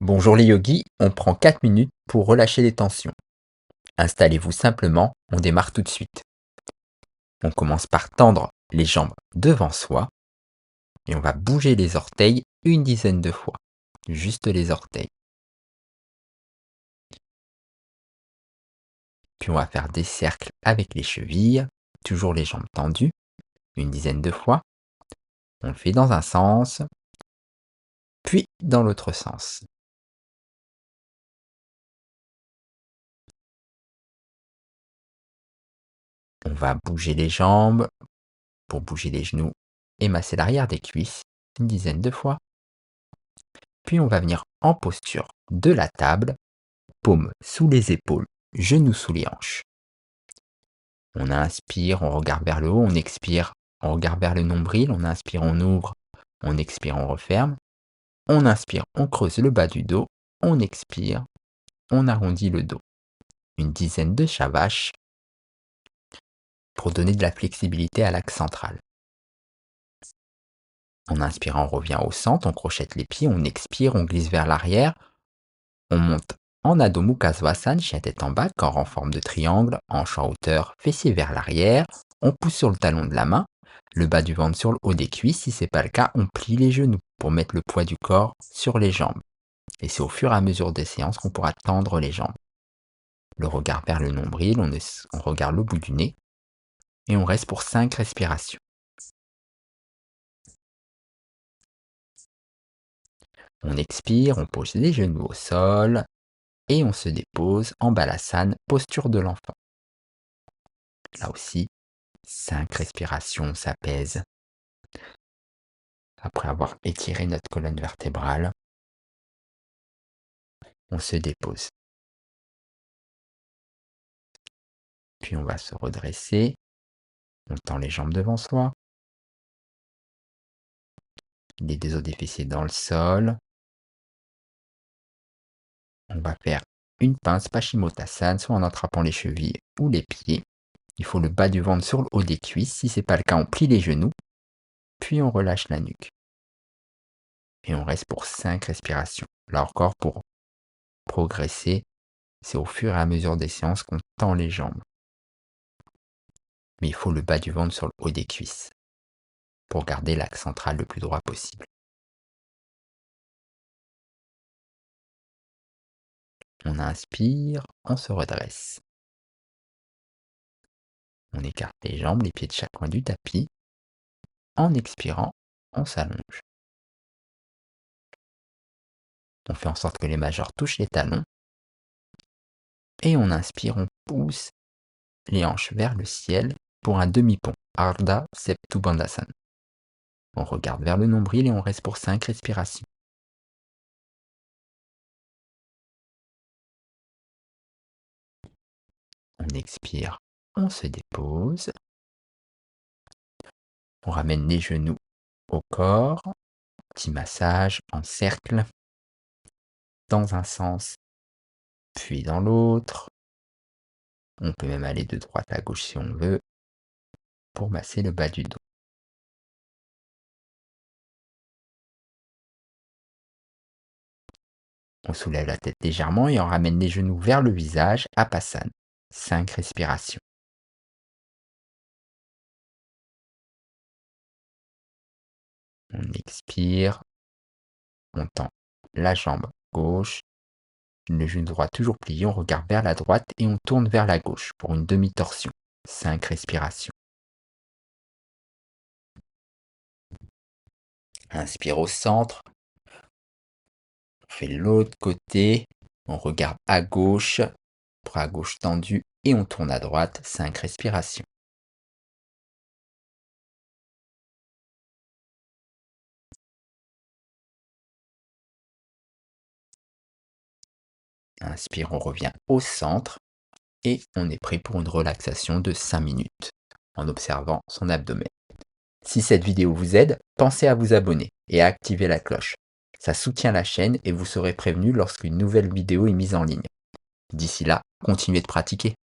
Bonjour les yogis, on prend 4 minutes pour relâcher les tensions. Installez-vous simplement, on démarre tout de suite. On commence par tendre les jambes devant soi et on va bouger les orteils une dizaine de fois. Juste les orteils. Puis on va faire des cercles avec les chevilles, toujours les jambes tendues, une dizaine de fois. On le fait dans un sens, puis dans l'autre sens. On va bouger les jambes pour bouger les genoux et masser l'arrière des cuisses une dizaine de fois. Puis on va venir en posture de la table, paumes sous les épaules, genoux sous les hanches. On inspire, on regarde vers le haut, on expire, on regarde vers le nombril, on inspire, on ouvre, on expire, on referme. On inspire, on creuse le bas du dos, on expire, on arrondit le dos. Une dizaine de shavash pour donner de la flexibilité à l'axe central. En inspirant, on revient au centre, on crochette les pieds, on expire, on glisse vers l'arrière, on monte en Adho Mukha Svanasana, chien tête en bas, corps en forme de triangle, hanche en hauteur, fessiers vers l'arrière, on pousse sur le talon de la main, le bas du ventre sur le haut des cuisses, si ce n'est pas le cas, on plie les genoux pour mettre le poids du corps sur les jambes. Et c'est au fur et à mesure des séances qu'on pourra tendre les jambes. Le regard vers le nombril, on regarde le bout du nez, et on reste pour 5 respirations. On expire, on pose les genoux au sol, et on se dépose en balasana, posture de l'enfant. Là aussi, 5 respirations, on s'apaise. Après avoir étiré notre colonne vertébrale, on se dépose. Puis on va se redresser, on tend les jambes devant soi, les deux os des fessiers dans le sol. On va faire une pince Paschimottanasana, soit en attrapant les chevilles ou les pieds. Il faut le bas du ventre sur le haut des cuisses. Si ce n'est pas le cas, on plie les genoux, puis on relâche la nuque. Et on reste pour 5 respirations. Là encore, pour progresser, c'est au fur et à mesure des séances qu'on tend les jambes. Mais il faut le bas du ventre sur le haut des cuisses pour garder l'axe central le plus droit possible. On inspire, on se redresse. On écarte les jambes, les pieds de chaque coin du tapis. En expirant, on s'allonge. On fait en sorte que les majeurs touchent les talons. Et on inspire, on pousse les hanches vers le ciel pour un demi-pont. Ardha Setu Bandhasana. On regarde vers le nombril et on reste pour 5 respirations. On expire, on se dépose. On ramène les genoux au corps. Petit massage en cercle. Dans un sens, puis dans l'autre. On peut même aller de droite à gauche si on veut, pour masser le bas du dos. On soulève la tête légèrement et on ramène les genoux vers le visage, Apasana. 5 respirations. On expire, on tend la jambe gauche, le genou droit toujours plié, on regarde vers la droite et on tourne vers la gauche pour une demi-torsion. 5 respirations. Inspire au centre, on fait l'autre côté, on regarde à gauche, bras gauche tendu et on tourne à droite. 5 respirations. Inspire, on revient au centre et on est prêt pour une relaxation de 5 minutes en observant son abdomen. Si cette vidéo vous aide, pensez à vous abonner et à activer la cloche. Ça soutient la chaîne et vous serez prévenu lorsqu'une nouvelle vidéo est mise en ligne. D'ici là, continuez de pratiquer.